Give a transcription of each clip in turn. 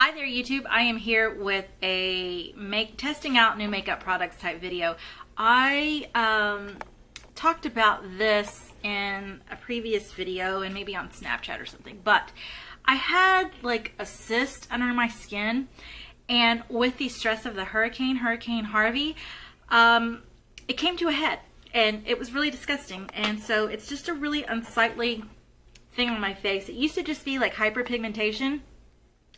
Hi there YouTube, I am here with a testing out new makeup products type video. I talked about this in a previous video and maybe on Snapchat or something, but I had like a cyst under my skin, and with the stress of the Hurricane Harvey, it came to a head and it was really disgusting. And so it's just a really unsightly thing on my face. It used to just be like hyperpigmentation,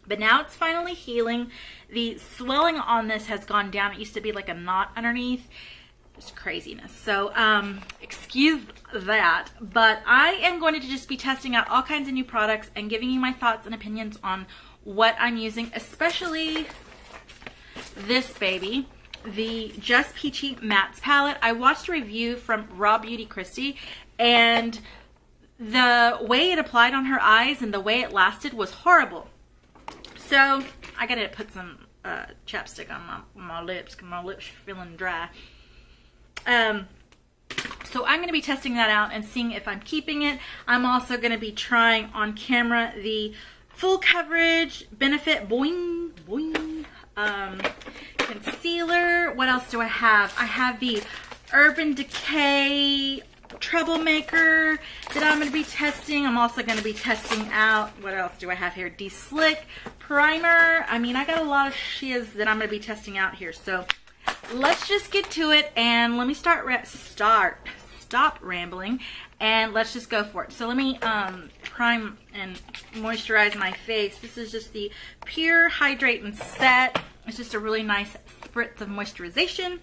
but now it's finally healing. The swelling on this has gone down. It used to be like a knot underneath. Just craziness. So, excuse that. But I am going to just be testing out all kinds of new products and giving you my thoughts and opinions on what I'm using, especially this baby, the Just Peachy Mattes palette. I watched a review from Raw Beauty Christy, and the way it applied on her eyes and the way it lasted was horrible. So I gotta put some chapstick on my lips because my lips are feeling dry. So I'm gonna be testing that out and seeing if I'm keeping it. I'm also gonna be trying on camera the full coverage Benefit Boing Boing concealer. What else do I have? I have the Urban Decay Troublemaker that I'm going to be testing. I'm also going to be testing out, what else do I have here? De-Slick Primer. I mean, I got a lot of shiz that I'm going to be testing out here. So let's just get to it, and let me stop rambling, and let's just go for it. So let me prime and moisturize my face. This is just the Pure Hydrate and Set. It's just a really nice spritz of moisturization.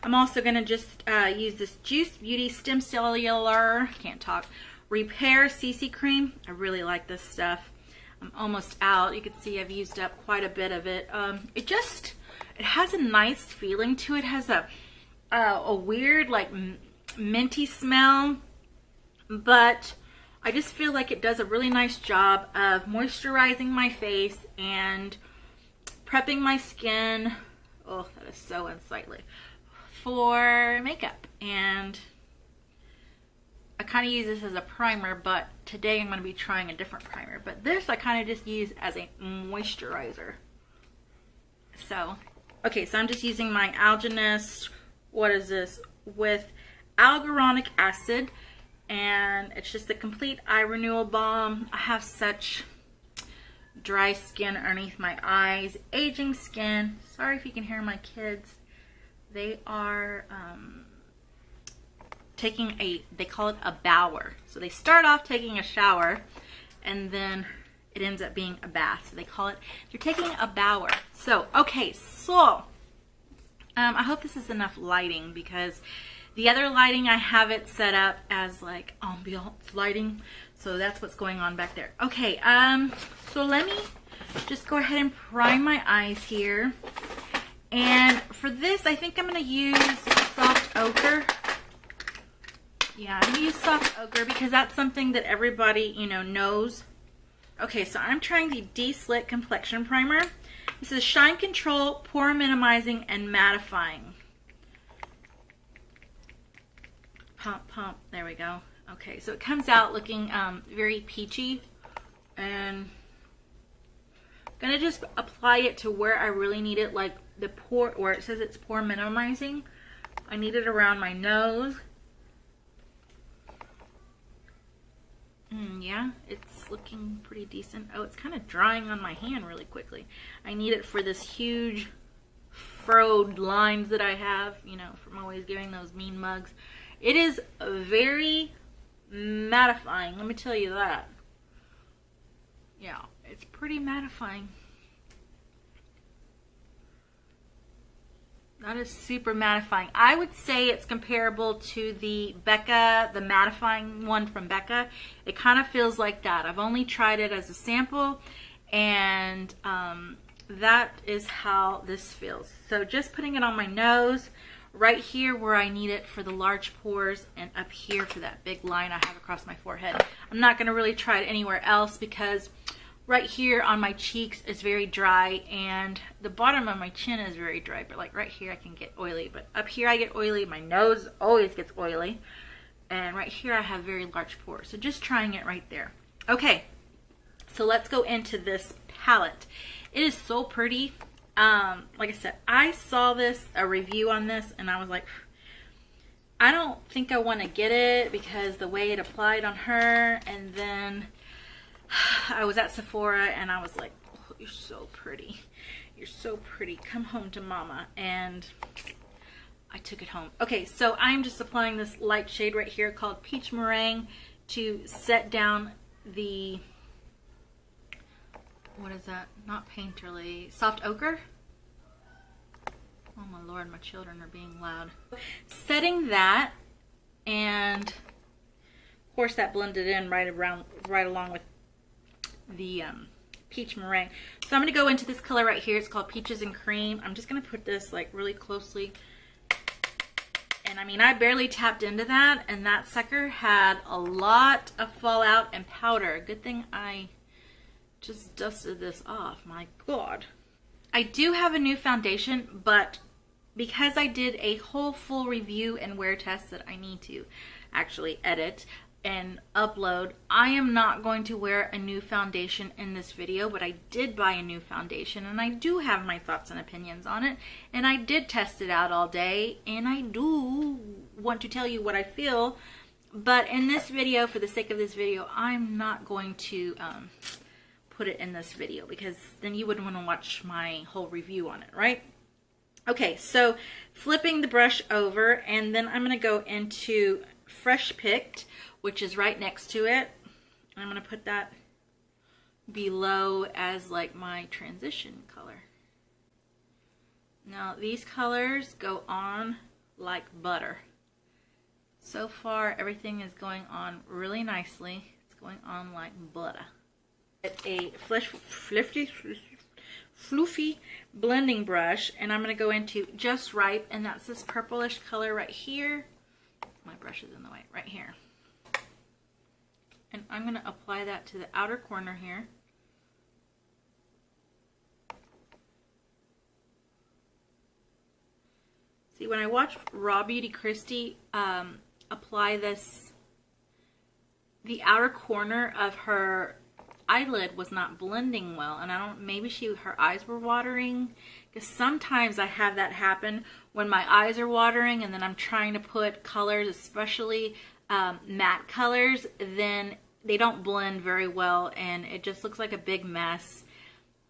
I'm also going to just use this Juice Beauty Stem Cellular, can't talk, Repair CC Cream. I really like this stuff. I'm almost out. You can see I've used up quite a bit of it. It has a nice feeling to it. It has a weird like minty smell, but I just feel like it does a really nice job of moisturizing my face and prepping my skin. Oh, that is so unsightly, for makeup. And I kind of use this as a primer, but today I'm going to be trying a different primer. But this I kind of just use as a moisturizer. So, okay, so I'm just using my Algenist, what is this, with hyaluronic acid, and it's just a complete eye renewal balm. I have such dry skin underneath my eyes, aging skin. Sorry if you can hear my kids. They are taking they call it a bower. So they start off taking a shower and then it ends up being a bath. So they call it, they're taking a bower. So, okay, so I hope this is enough lighting, because the other lighting I have it set up as like ambiance lighting. So that's what's going on back there. Okay, so let me just go ahead and prime my eyes here. And for this, I think I'm going to use soft ochre. Yeah, I'm going to use soft ochre because that's something that everybody, you know, knows. Okay, so I'm trying the De-Slick Complexion Primer. This is Shine Control, Pore Minimizing, and Mattifying. Pump, pump. There we go. Okay, so it comes out looking very peachy, and I'm gonna just apply it to where I really need it, like the pore, where it says it's pore minimizing. I need it around my nose. Yeah, it's looking pretty decent. Oh, it's kind of drying on my hand really quickly. I need it for this huge furrowed lines that I have, you know, from always giving those mean mugs. It is very mattifying, let me tell you that. Yeah, it's pretty mattifying. That is super mattifying. I would say it's comparable to the Becca, the mattifying one from Becca. It kind of feels like that. I've only tried it as a sample, and that is how this feels. So just putting it on my nose, right here where I need it for the large pores, and up here for that big line I have across my forehead. I'm not going to really try it anywhere else because right here on my cheeks is very dry, and the bottom of my chin is very dry, but like right here I can get oily, but up here I get oily, my nose always gets oily, and right here I have very large pores. So just trying it right there. Okay, so let's go into this palette. It is so pretty. Like I said, I saw a review on this, and I was like, I don't think I want to get it because the way it applied on her. And then I was at Sephora and I was like, oh, you're so pretty. You're so pretty. Come home to mama. And I took it home. Okay, so I'm just applying this light shade right here called Peach Meringue to set down the, what is that? Not Painterly. Soft Ochre? Oh my lord, my children are being loud. Setting that, and of course that blended in right along with the peach meringue. So I'm going to go into this color right here. It's called Peaches and Cream. I'm just going to put this like really closely. And I mean, I barely tapped into that, and that sucker had a lot of fallout and powder. Good thing I just dusted this off. My god. I do have a new foundation, but because I did a whole full review and wear test that I need to actually edit and upload, I am not going to wear a new foundation in this video, but I did buy a new foundation and I do have my thoughts and opinions on it, and I did test it out all day, and I do want to tell you what I feel. But in this video, for the sake of this video, I'm not going to put it in this video because then you wouldn't want to watch my whole review on it, right? Okay, so flipping the brush over, and then I'm going to go into Fresh Picked, which is right next to it. I'm going to put that below as like my transition color. Now these colors go on like butter. So far everything is going on really nicely. It's going on like butter. A fluffy blending brush, and I'm going to go into Just Ripe, and that's this purplish color right here. My brush is in the way, right here. And I'm going to apply that to the outer corner here. See, when I watched Raw Beauty Kristi apply this, the outer corner of her eyelid was not blending well, and I don't, maybe her eyes were watering, because sometimes I have that happen when my eyes are watering and then I'm trying to put colors, especially matte colors, then they don't blend very well and it just looks like a big mess.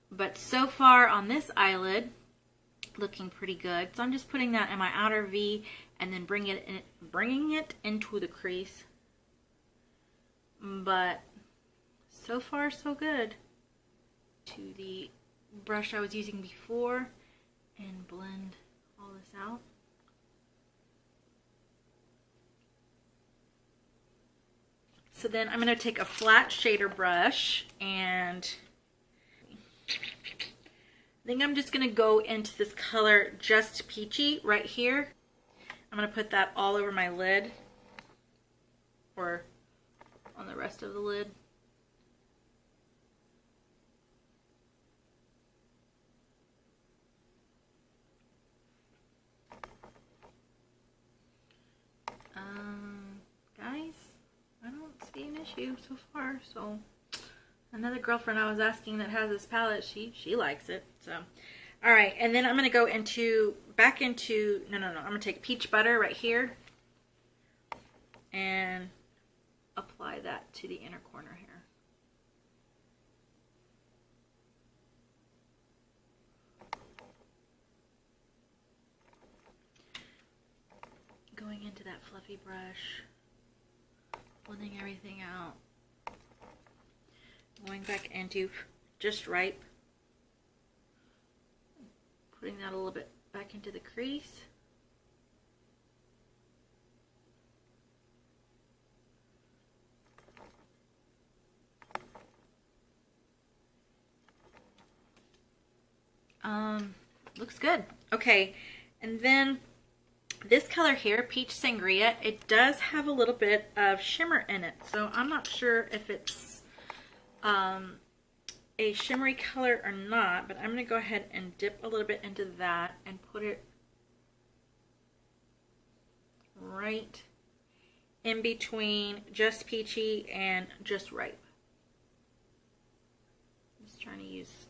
But so far on this eyelid, looking pretty good. So I'm just putting that in my outer V and then bringing it into the crease. But so far so good. To the brush I was using before and blend all this out. So then I'm going to take a flat shader brush, and I think I'm just going to go into this color Just Peachy right here. I'm going to put that all over my lid, or on the rest of the lid. Guys, I don't see an issue so far. So another girlfriend I was asking that has this palette, she likes it. So all right, and then I'm going to go into I'm going to take Peach Butter right here and apply that to the inner corner here. Going into that fluffy brush, blending everything out, going back into Just Ripe, putting that a little bit back into the crease. Looks good. Okay, and then this color here, Peach Sangria, it does have a little bit of shimmer in it. So I'm not sure if it's a shimmery color or not, but I'm going to go ahead and dip a little bit into that and put it right in between Just Peachy and Just Ripe. I'm just trying to use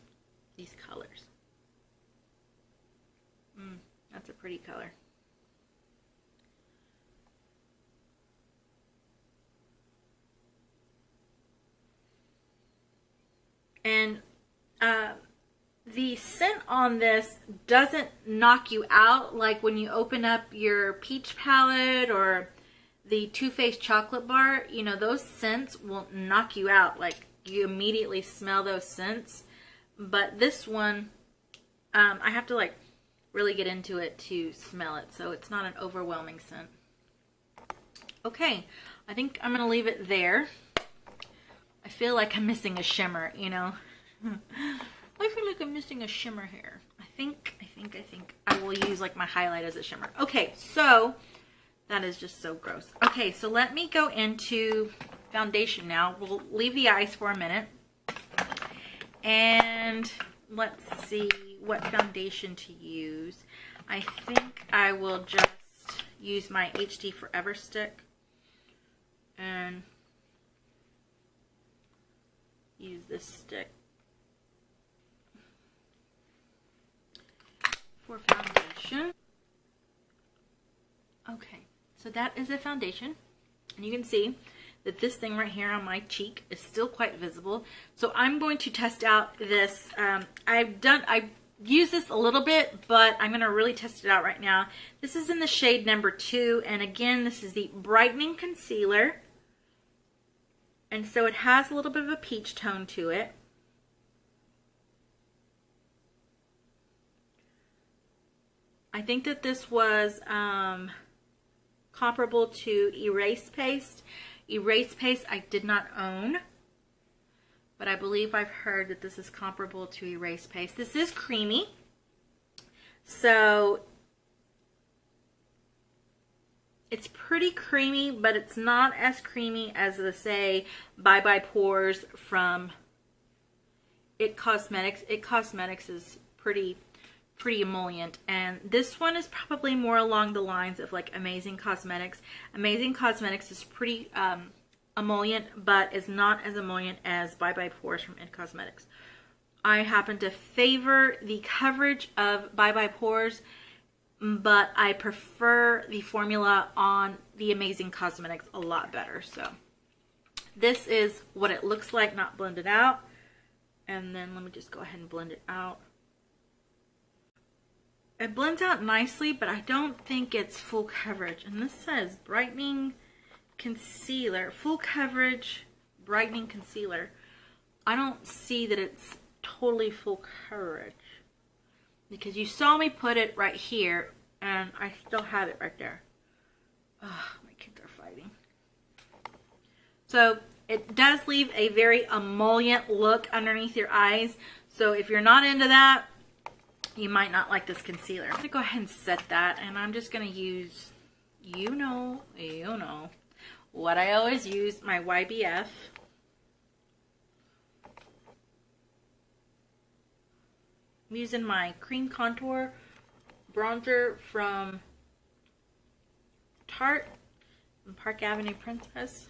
these colors. colors. That's a pretty color. And the scent on this doesn't knock you out like when you open up your peach palette or the Too Faced chocolate bar. You know, those scents will knock you out. Like, you immediately smell those scents. But this one, I have to like really get into it to smell it, so it's not an overwhelming scent. Okay, I think I'm gonna leave it there. I feel like I'm missing a shimmer, you know. I feel like I'm missing a shimmer here. I think I will use like my highlight as a shimmer. Okay, so that is just so gross. Okay, so let me go into foundation now. We'll leave the eyes for a minute. And let's see what foundation to use. I think I will just use my HD Forever stick and use this stick for foundation. Okay, so that is a foundation, and you can see that this thing right here on my cheek is still quite visible. So I'm going to test out this. I've used this a little bit, but I'm going to really test it out right now. This is in the shade number 2, and again, this is the brightening concealer. And so it has a little bit of a peach tone to it. I think that this was comparable to Erase Paste. Erase Paste I did not own, but I believe I've heard that this is comparable to Erase Paste. This is creamy, so it's pretty creamy, but it's not as creamy as the, say, Bye Bye Pores from It Cosmetics. It Cosmetics is pretty emollient, and this one is probably more along the lines of like Amazing Cosmetics. Amazing Cosmetics is pretty emollient, but is not as emollient as Bye Bye Pores from It Cosmetics. I happen to favor the coverage of Bye Bye Pores, but I prefer the formula on the Amazing Cosmetics a lot better. So this is what it looks like, not blended out. And then let me just go ahead and blend it out. It blends out nicely, but I don't think it's full coverage. And this says brightening concealer, full coverage brightening concealer. I don't see that it's totally full coverage, because you saw me put it right here and I still have it right there. Ugh, my kids are fighting. So it does leave a very emollient look underneath your eyes. So if you're not into that, you might not like this concealer. I'm going to go ahead and set that, and I'm just going to use, you know, what I always use, my YBF. I'm using my cream contour bronzer from Tarte and Park Avenue Princess.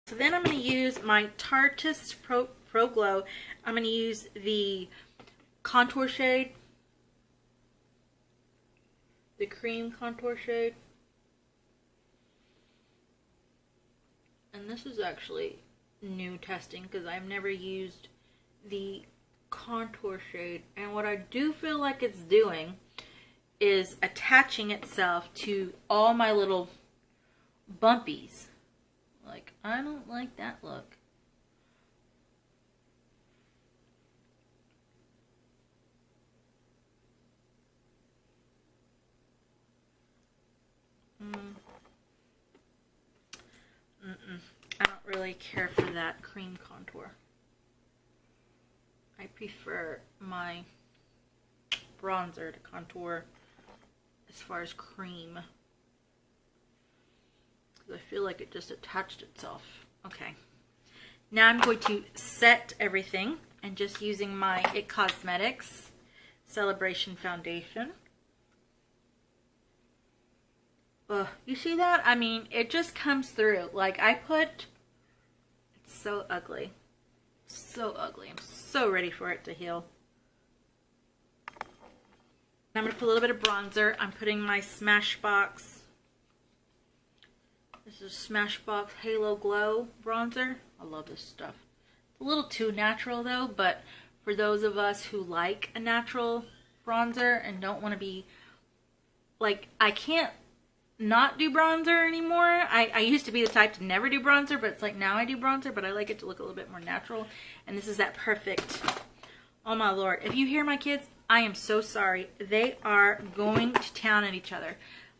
So then I'm going to use my Tarteist Pro Glow. I'm going to use the contour shade, the cream contour shade. And this is actually new testing because I've never used the contour shade. And what I do feel like it's doing is attaching itself to all my little bumpies. Like, I don't like that look. I don't really care for that cream contour. I prefer my bronzer to contour as far as cream, because I feel like it just attached itself. Okay. Now I'm going to set everything and just using my It Cosmetics Celebration Foundation. You see that? I mean, it just comes through. Like it's so ugly. So ugly. I'm so ready for it to heal. I'm going to put a little bit of bronzer. I'm putting my Smashbox. This is Smashbox Halo Glow bronzer. I love this stuff. It's a little too natural though, but for those of us who like a natural bronzer and don't want to be like, I can't not do bronzer anymore. I used to be the type to never do bronzer, but it's like now I do bronzer, but I like it to look a little bit more natural. And this is that perfect. Oh my Lord. If you hear my kids, I am so sorry. They are going to town at each other.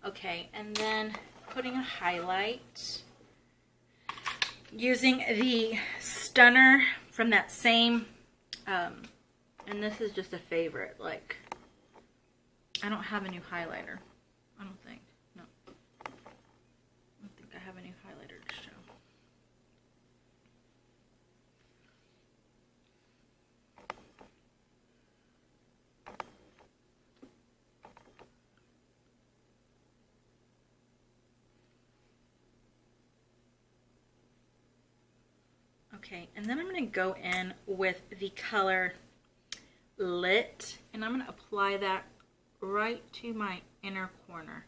Okay, and then putting a highlight. Using the Stunner from that same, and this is just a favorite. Like, I don't have a new highlighter. I don't think. No. I don't think I have a new highlighter to show. Okay, and then I'm going to go in with the color Lit, and I'm going to apply that right to my inner corner.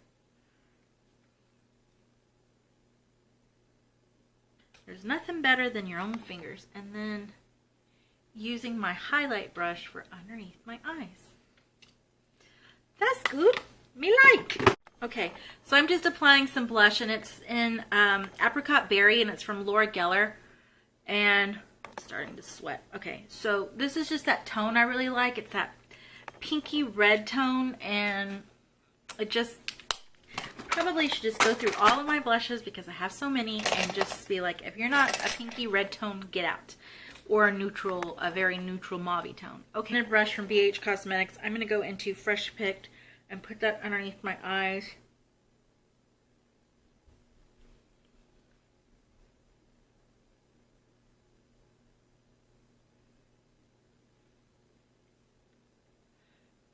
There's nothing better than your own fingers. And then using my highlight brush for underneath my eyes. That's good. Me like. Okay, so I'm just applying some blush, and it's in Apricot Berry, and it's from Laura Geller. And I'm starting to sweat. Okay, so this is just that tone I really like. It's that pinky red tone, and it just probably should just go through all of my blushes because I have so many and just be like, if you're not a pinky red tone, get out. Or a neutral, a very neutral mauve tone. Okay, I'm gonna brush from BH Cosmetics. I'm gonna go into Fresh Picked and put that underneath my eyes.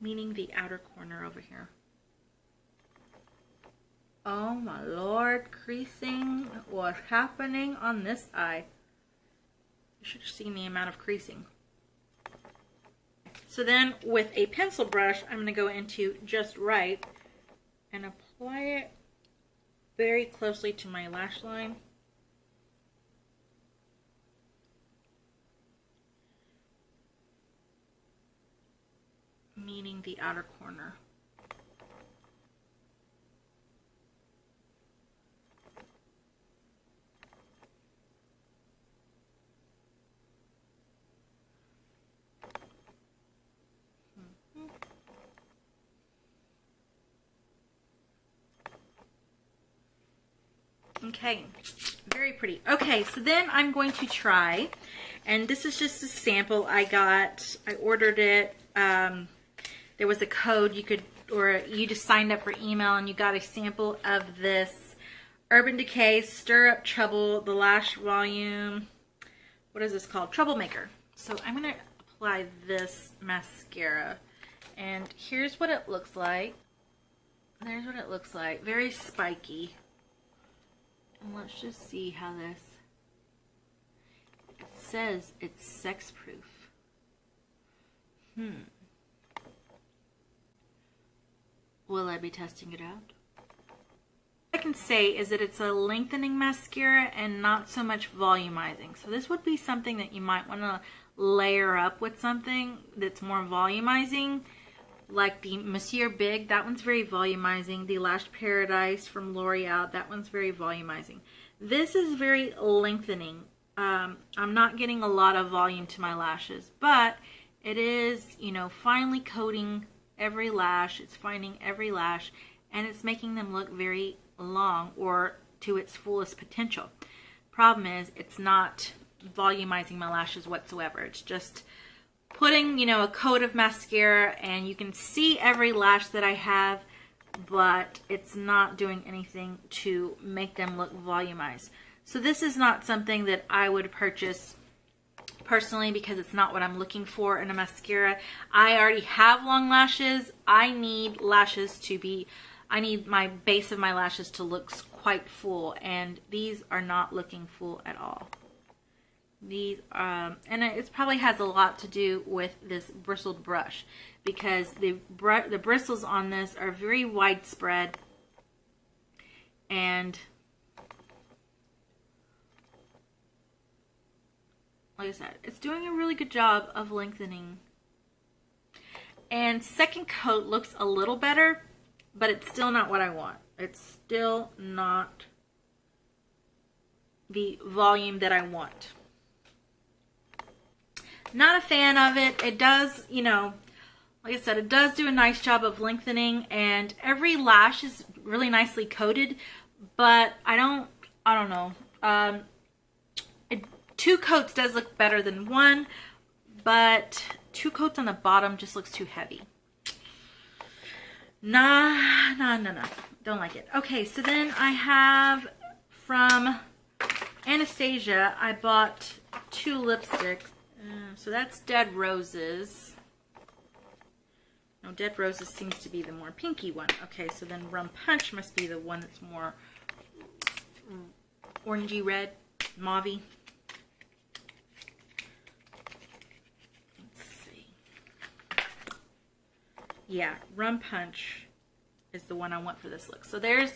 Meaning the outer corner over here. Oh my Lord, creasing was happening on this eye. You should have seen the amount of creasing. So then with a pencil brush, I'm going to go into Just Right and apply it very closely to my lash line. Meaning the outer corner. Okay, very pretty. Okay, so then I'm going to try, and this is just a sample I got. I ordered it. There was a code you could, or you just signed up for email and you got a sample of this Urban Decay Stir Up Trouble, the Lash Volume. What is this called? Troublemaker. So I'm going to apply this mascara, and here's what it looks like. There's what it looks like. Very spiky. And let's just see how this, it says it's sex proof. Will I be testing it out? What I can say is that it's a lengthening mascara and not so much volumizing. So this would be something that you might want to layer up with something that's more volumizing. Like the Monsieur Big, that one's very volumizing. The Lash Paradise from L'Oreal, that one's very volumizing. This is very lengthening. I'm not getting a lot of volume to my lashes, but it is, you know, finely coating every lash. It's finding every lash, and it's making them look very long or to its fullest potential. Problem is, it's not volumizing my lashes whatsoever. It's just putting, you know, a coat of mascara, and you can see every lash that I have, but it's not doing anything to make them look volumized. So this is not something that I would purchase personally because it's not what I'm looking for in a mascara. I already have long lashes. I need lashes to be, I need my base of my lashes to look quite full, and these are not looking full at all. These, and it probably has a lot to do with this bristled brush, because the bristles on this are very widespread, and like I said, it's doing a really good job of lengthening. And second coat looks a little better, but it's still not what I want. It's still not the volume that I want. Not a fan of it. It does, you know, like I said, it does do a nice job of lengthening, and every lash is really nicely coated, but I don't know. 2 coats does look better than 1, but 2 coats on the bottom just looks too heavy. Nah. Don't like it. Okay, so then I have from Anastasia, I bought 2 lipsticks. So that's Dead Roses. No, Dead Roses seems to be the more pinky one. Okay, so then Rum Punch must be the one that's more orangey red, mauvey. Let's see. Yeah, Rum Punch is the one I want for this look. So there's,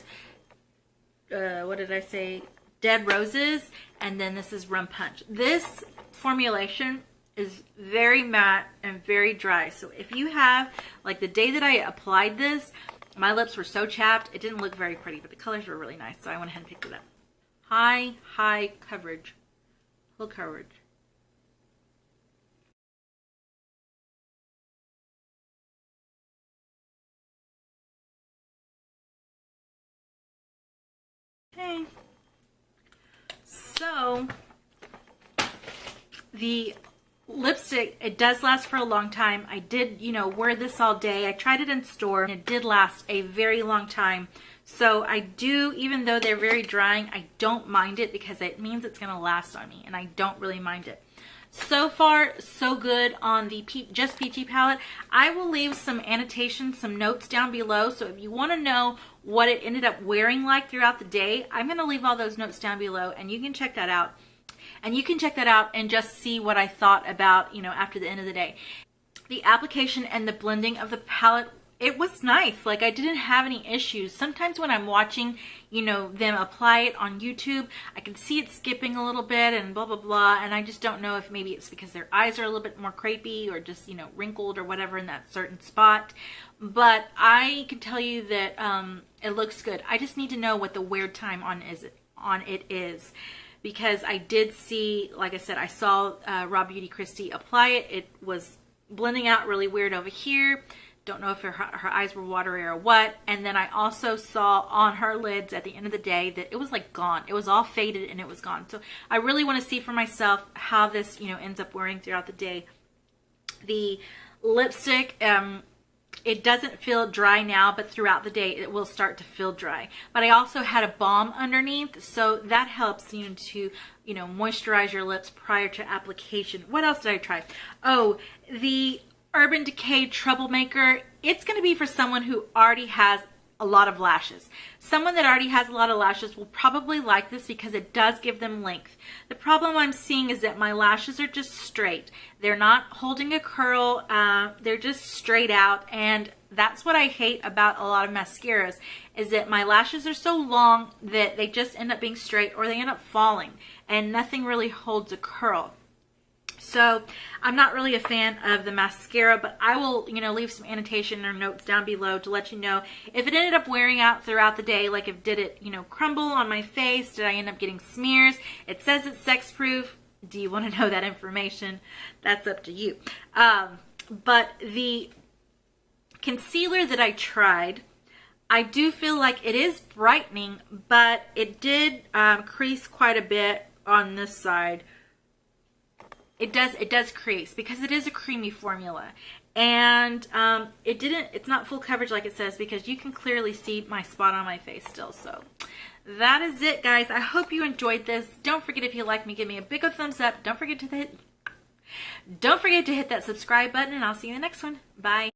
what did I say? Dead Roses, and then this is Rum Punch. This formulation is very matte and very dry. So if you have, like the day that I applied this, my lips were so chapped, it didn't look very pretty, but the colors were really nice, so I went ahead and picked it up. High coverage, full coverage. Okay. So the lipstick, it does last for a long time. I did, you know, wear this all day. I tried it in store, and it did last a very long time. So I do, even though they're very drying, I don't mind it because it means it's going to last on me, and I don't really mind it. So far, so good on the Just Peachy palette. I will leave some annotations, some notes down below. So if you want to know what it ended up wearing like throughout the day, I'm going to leave all those notes down below, and you can check that out. And you can check that out and just see what I thought about, you know, after the end of the day. The application and the blending of the palette, it was nice. Like, I didn't have any issues. Sometimes when I'm watching, you know, them apply it on YouTube, I can see it skipping a little bit and blah, blah, blah. And I just don't know if maybe it's because their eyes are a little bit more crepey or just, you know, wrinkled or whatever in that certain spot. But I can tell you that it looks good. I just need to know what the wear time on it is. Because I did see, like I said, I saw Raw Beauty Christie apply it. It was blending out really weird over here. Don't know if her eyes were watery or what. And then I also saw on her lids at the end of the day that it was like gone. It was all faded and it was gone. So I really want to see for myself how this, you know, ends up wearing throughout the day. The lipstick, it doesn't feel dry now, but throughout the day it will start to feel dry. But I also had a balm underneath, so that helps you to, you know, moisturize your lips prior to application. What else did I try? Oh, the Urban Decay Troublemaker. It's going to be for someone who already has a lot of lashes. Someone that already has a lot of lashes will probably like this because it does give them length. The problem I'm seeing is that my lashes are just straight. They're not holding a curl. They're just straight out, and that's what I hate about a lot of mascaras, is that my lashes are so long that they just end up being straight or they end up falling and nothing really holds a curl. So I'm not really a fan of the mascara, but I will, you know, leave some annotation or notes down below to let you know if it ended up wearing out throughout the day. Like, if did it, you know, crumble on my face? Did I end up getting smears? It says it's sex proof. Do you want to know that information? That's up to you. But the concealer that I tried, I do feel like it is brightening, but it did crease quite a bit on this side. It does crease because it is a creamy formula, and it's not full coverage like it says, because you can clearly see my spot on my face still. So that is it, guys. I hope you enjoyed this. Don't forget, if you like me, give me a big old thumbs up. Don't forget to hit that subscribe button, and I'll see you in the next one. Bye.